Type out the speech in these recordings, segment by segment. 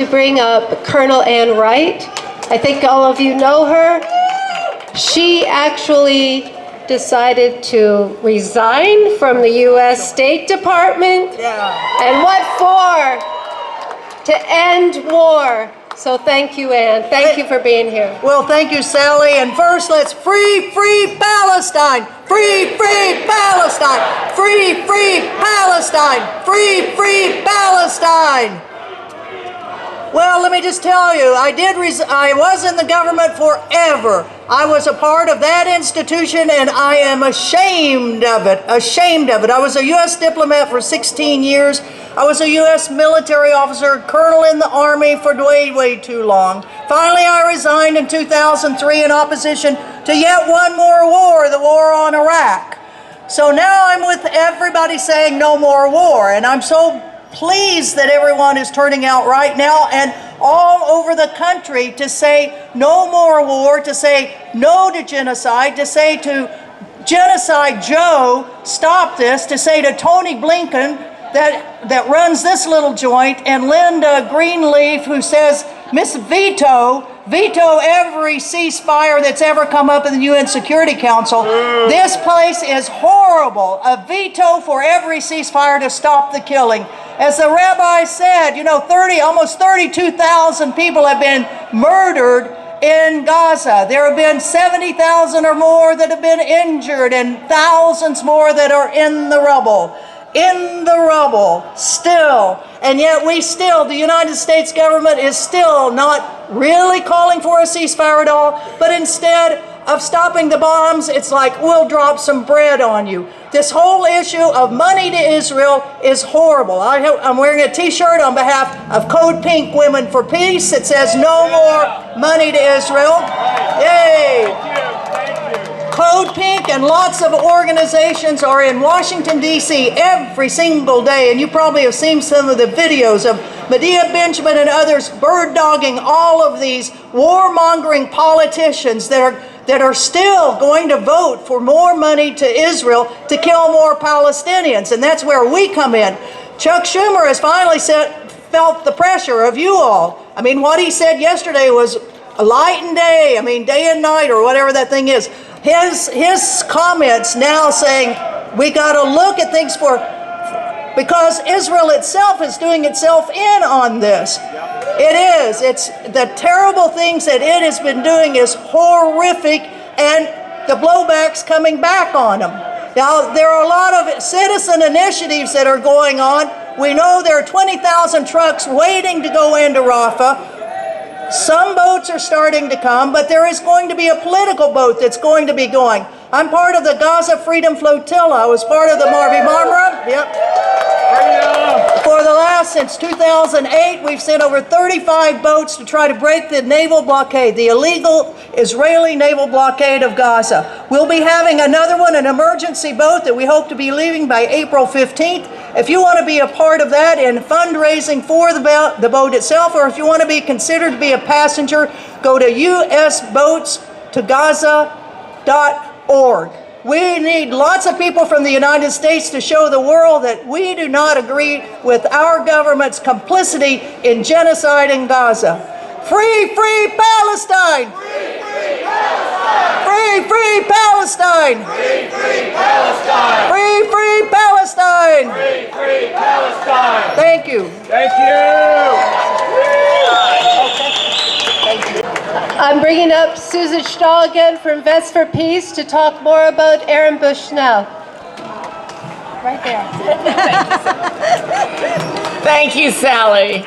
To bring up Colonel Ann Wright. I think all of you know her. She actually decided to resign from the U.S. State Department. And what for? To end war. So thank you, Ann. Thank you for being here. Well, thank you, Sally. And first, let's free Palestine! Free Palestine! Free Palestine! Free Palestine! Well, let me just tell you, I was in the government forever. I was a part of that institution, and I am ashamed of it. Ashamed of it. I was a U.S. diplomat for 16 years. I was a U.S. military officer, colonel in the Army for way too long. Finally, I resigned in 2003 in opposition to yet one more war, the war on Iraq. So now I'm with everybody saying no more war, and I'm so pleased that everyone is turning out right now and all over the country to say no more war, to say no to genocide, to say to Genocide Joe, stop this, to say to Tony Blinken that runs this little joint, and Linda Greenleaf, who says, Miss Veto every ceasefire that's ever come up in the UN Security Council. This place is horrible. A veto for every ceasefire to stop the killing. As the rabbi said, you know, almost 32,000 people have been murdered in Gaza. There have been 70,000 or more that have been injured, and thousands more that are in the rubble. In the rubble, still. And yet the United States government is still not really calling for a ceasefire at all, but instead of stopping the bombs, it's like, we'll drop some bread on you. This whole issue of money to Israel is horrible. I'm wearing a t-shirt on behalf of Code Pink Women for Peace. It says no more money to Israel. Yay! Code Pink and lots of organizations are in Washington, D.C. every single day, and you probably have seen some of the videos of Medea Benjamin and others bird-dogging all of these warmongering politicians that are still going to vote for more money to Israel to kill more Palestinians, and that's where we come in. Chuck Schumer has finally felt the pressure of you all. I mean, what he said yesterday was light and day, day and night, or whatever that thing is. His comments now saying we got to look at things because Israel itself is doing itself in on this. It is. It's the terrible things that it has been doing is horrific, and the blowback's coming back on them. Now, there are a lot of citizen initiatives that are going on. We know there are 20,000 trucks waiting to go into Rafah. Some boats are starting to come, but there is going to be a political boat that's going to be going. I'm part of the Gaza Freedom Flotilla. I was part of the Marvi Marmara. Yep. Since 2008, we've sent over 35 boats to try to break the naval blockade, the illegal Israeli naval blockade of Gaza. We'll be having another one, an emergency boat that we hope to be leaving by April 15th. If you want to be a part of that in fundraising for the boat itself, or if you want to be considered to be a passenger, go to usboatstogaza.org. We need lots of people from the United States to show the world that we do not agree with our government's complicity in genocide in Gaza. Free Palestine! Free Palestine! Free Palestine! Free Palestine! Free Palestine! Thank you. Thank you. I'm bringing up Susan Schnall again from Vets for Peace to talk more about Aaron Bushnell. Right there. Thank you, Sally.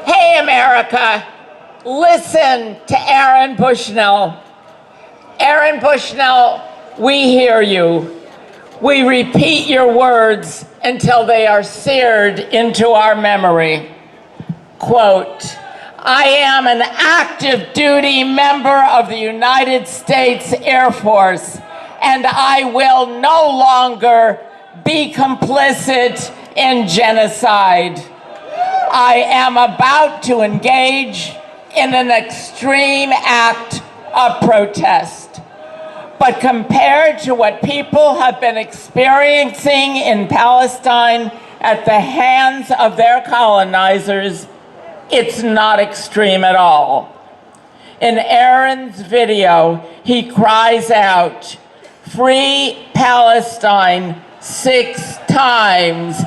Hey, America, listen to Aaron Bushnell. Aaron Bushnell, we hear you. We repeat your words until they are seared into our memory. Quote, I am an active duty member of the United States Air Force, and I will no longer be complicit in genocide. I am about to engage in an extreme act of protest. But compared to what people have been experiencing in Palestine at the hands of their colonizers, It's not extreme at all. In Aaron's video, he cries out, "Free Palestine," 6 times.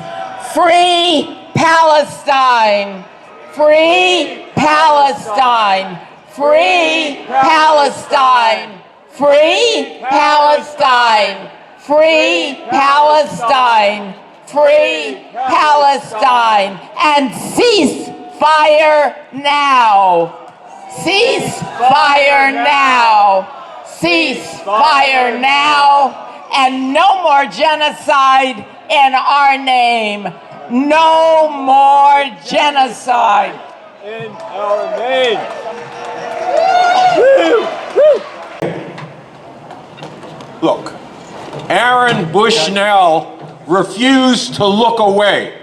Free Palestine! Free Palestine! Free Palestine! Free Palestine! Free Palestine! Free Palestine! And cease fire now! Cease fire now! Cease fire now! And no more genocide in our name! No more genocide! In our name. Look, Aaron Bushnell refused to look away.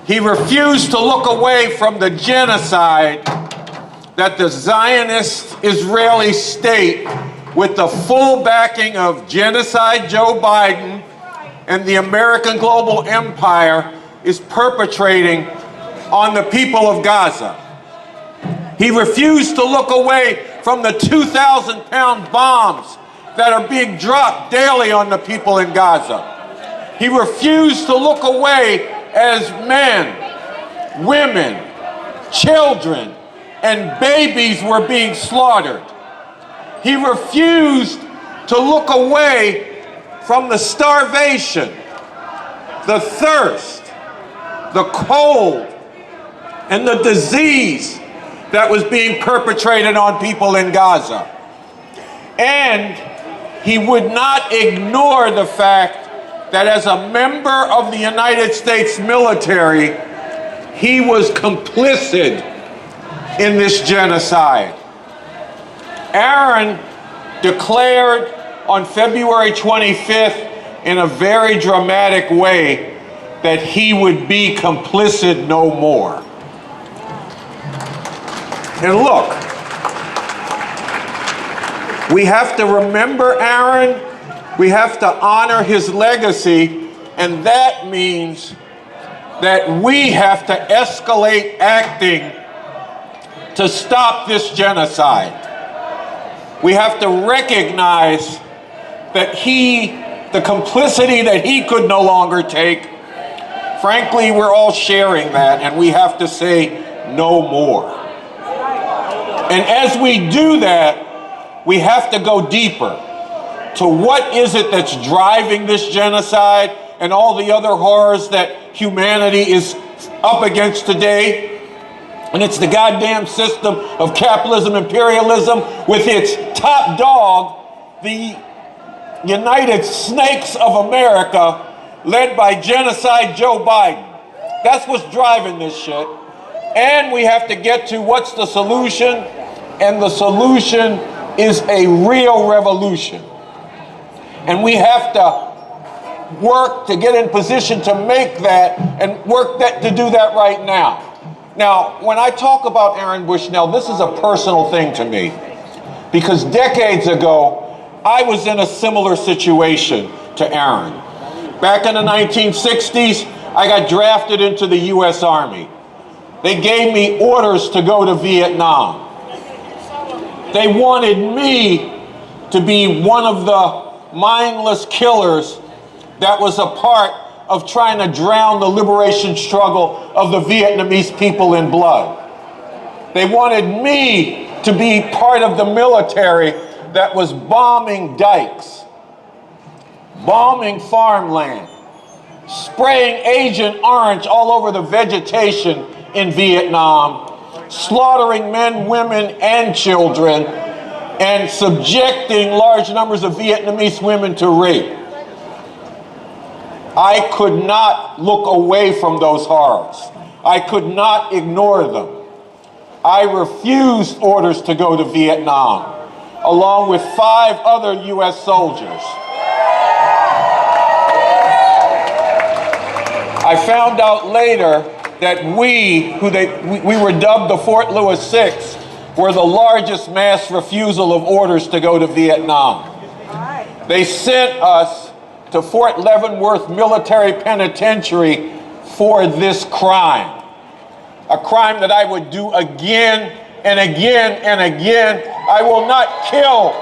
He refused to look away from the genocide that the Zionist Israeli state, with the full backing of genocide Joe Biden and the American global empire, is perpetrating on the people of Gaza. He refused to look away from the 2,000-pound bombs that are being dropped daily on the people in Gaza. He refused to look away as men, women, children, and babies were being slaughtered. He refused to look away from the starvation, the thirst, the cold, and the disease that was being perpetrated on people in Gaza. And he would not ignore the fact that as a member of the United States military, he was complicit in this genocide. Aaron declared on February 25th in a very dramatic way that he would be complicit no more. And look, we have to remember Aaron, we have to honor his legacy, and that means that we have to escalate acting to stop this genocide. We have to recognize that the complicity that he could no longer take, frankly, we're all sharing that, and we have to say no more. And as we do that, we have to go deeper to what is it that's driving this genocide and all the other horrors that humanity is up against today. And it's the goddamn system of capitalism, imperialism, with its top dog, the United Snakes of America, led by genocide Joe Biden. That's what's driving this shit. And we have to get to what's the solution, and the solution is a real revolution. And we have to work to get in position to make that, and work to do that right now. Now, when I talk about Aaron Bushnell, this is a personal thing to me, because decades ago, I was in a similar situation to Aaron. Back in the 1960s, I got drafted into the U.S. Army. They gave me orders to go to Vietnam. They wanted me to be one of the mindless killers that was a part of trying to drown the liberation struggle of the Vietnamese people in blood. They wanted me to be part of the military that was bombing dikes, bombing farmland, spraying Agent Orange all over the vegetation in Vietnam, slaughtering men, women, and children, and subjecting large numbers of Vietnamese women to rape. I could not look away from those horrors. I could not ignore them. I refused orders to go to Vietnam, along with 5 other U.S. soldiers. I found out later that we were dubbed the Fort Lewis Six, were the largest mass refusal of orders to go to Vietnam. They sent us to Fort Leavenworth Military Penitentiary for this crime. a crime that I would do again and again and again. I will not kill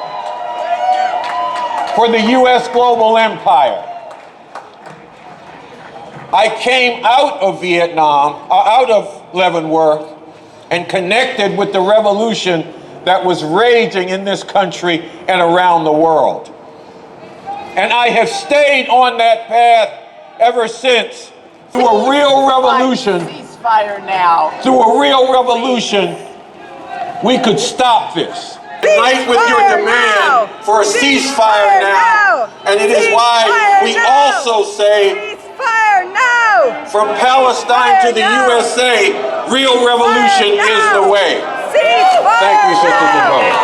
for the U.S. global empire. I came out of Vietnam, out of Leavenworth, and connected with the revolution that was raging in this country and around the world. And I have stayed on that path ever since. Through a real revolution, Ceasefire now. through a real revolution, we could stop this. Unite with your demand for a ceasefire now. And it is why we also say, from Palestine to the USA, real revolution is the way. Thank you, sisters and brothers.